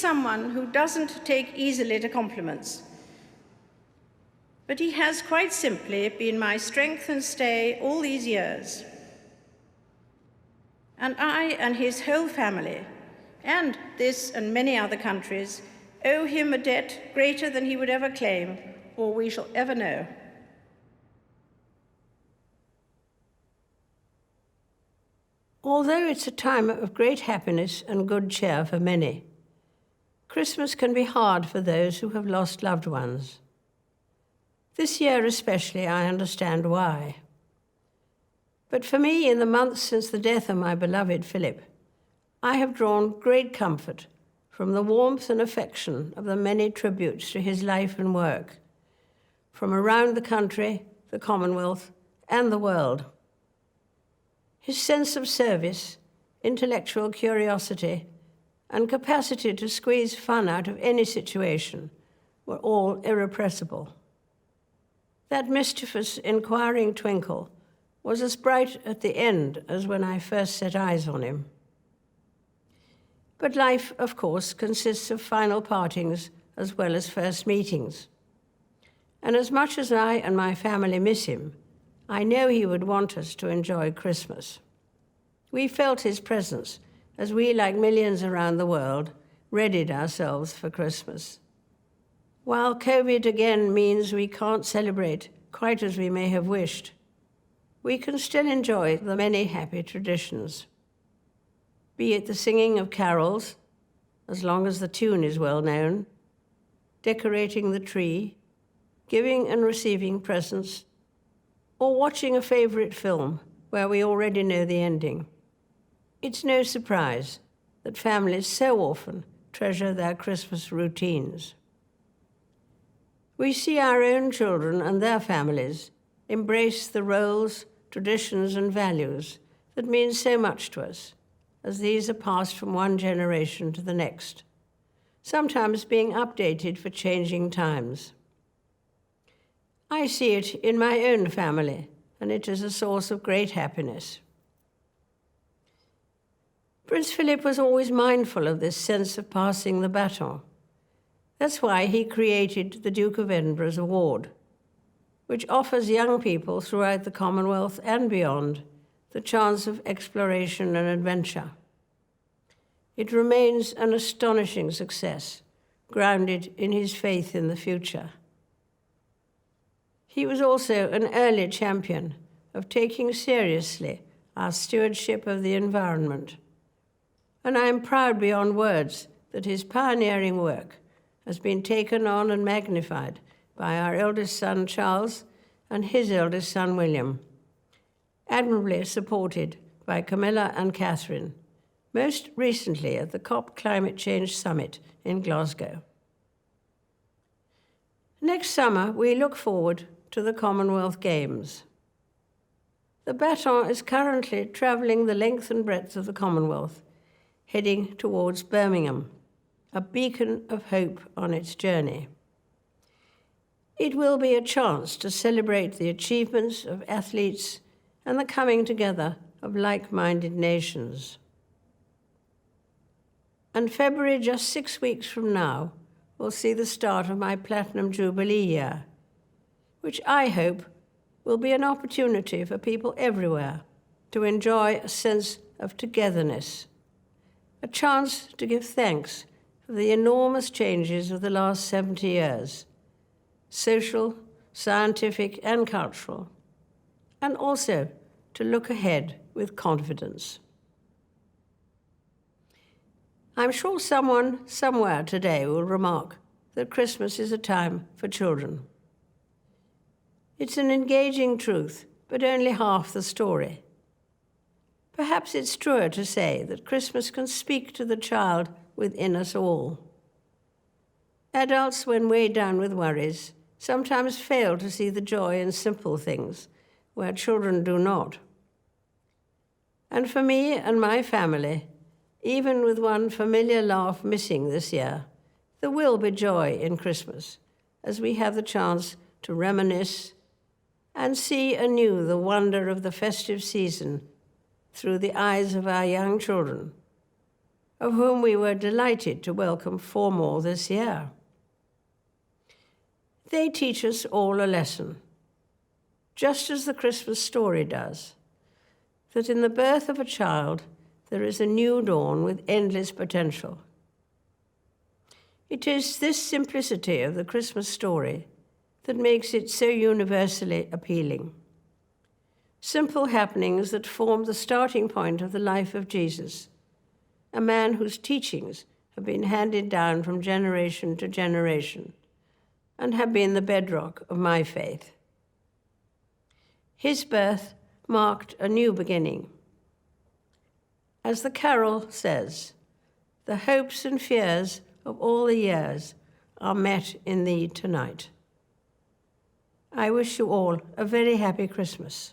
someone who doesn't take easily to compliments, but he has quite simply been my strength and stay all these years. And I and his whole family, and this and many other countries, owe him a debt greater than he would ever claim or we shall ever know. Although it's a time of great happiness and good cheer for many, Christmas can be hard for those who have lost loved ones. This year especially, I understand why. But for me, in the months since the death of my beloved Philip, I have drawn great comfort from the warmth and affection of the many tributes to his life and work, from around the country, the Commonwealth, and the world. His sense of service, intellectual curiosity, and capacity to squeeze fun out of any situation were all irrepressible. That mischievous, enquiring twinkle was as bright at the end as when I first set eyes on him. But life, of course, consists of final partings as well as first meetings. And as much as I and my family miss him, I know he would want us to enjoy Christmas. We felt his presence as we, like millions around the world, readied ourselves for Christmas. While COVID again means we can't celebrate quite as we may have wished, we can still enjoy the many happy traditions. Be it the singing of carols, as long as the tune is well known, decorating the tree, giving and receiving presents, or watching a favorite film where we already know the ending. It's no surprise that families so often treasure their Christmas routines. We see our own children and their families embrace the roles, traditions, and values that mean so much to us, as these are passed from one generation to the next, sometimes being updated for changing times. I see it in my own family, and it is a source of great happiness. Prince Philip was always mindful of this sense of passing the baton. That's why he created the Duke of Edinburgh's Award, which offers young people throughout the Commonwealth and beyond the chance of exploration and adventure. It remains an astonishing success, grounded in his faith in the future. He was also an early champion of taking seriously our stewardship of the environment, and I am proud beyond words that his pioneering work has been taken on and magnified by our eldest son, Charles, and his eldest son, William, admirably supported by Camilla and Catherine, most recently at the COP Climate Change Summit in Glasgow. Next summer, we look forward to the Commonwealth Games. The baton is currently travelling the length and breadth of the Commonwealth, heading towards Birmingham, a beacon of hope on its journey. It will be a chance to celebrate the achievements of athletes and the coming together of like-minded nations. And February, just 6 weeks from now, will see the start of my Platinum Jubilee year, which I hope will be an opportunity for people everywhere to enjoy a sense of togetherness, a chance to give thanks for the enormous changes of the last 70 years, social, scientific, and cultural, and also to look ahead with confidence. I'm sure someone somewhere today will remark that Christmas is a time for children. It's an engaging truth, but only half the story. Perhaps it's truer to say that Christmas can speak to the child within us all. Adults, when weighed down with worries, sometimes fail to see the joy in simple things, where children do not. And for me and my family, even with one familiar laugh missing this year, there will be joy in Christmas, as we have the chance to reminisce and see anew the wonder of the festive season through the eyes of our young children, of whom we were delighted to welcome 4 more this year. They teach us all a lesson, just as the Christmas story does, that in the birth of a child there is a new dawn with endless potential. It is this simplicity of the Christmas story that makes it so universally appealing. Simple happenings that form the starting point of the life of Jesus, a man whose teachings have been handed down from generation to generation and have been the bedrock of my faith. His birth marked a new beginning. As the carol says, the hopes and fears of all the years are met in thee tonight. I wish you all a very happy Christmas.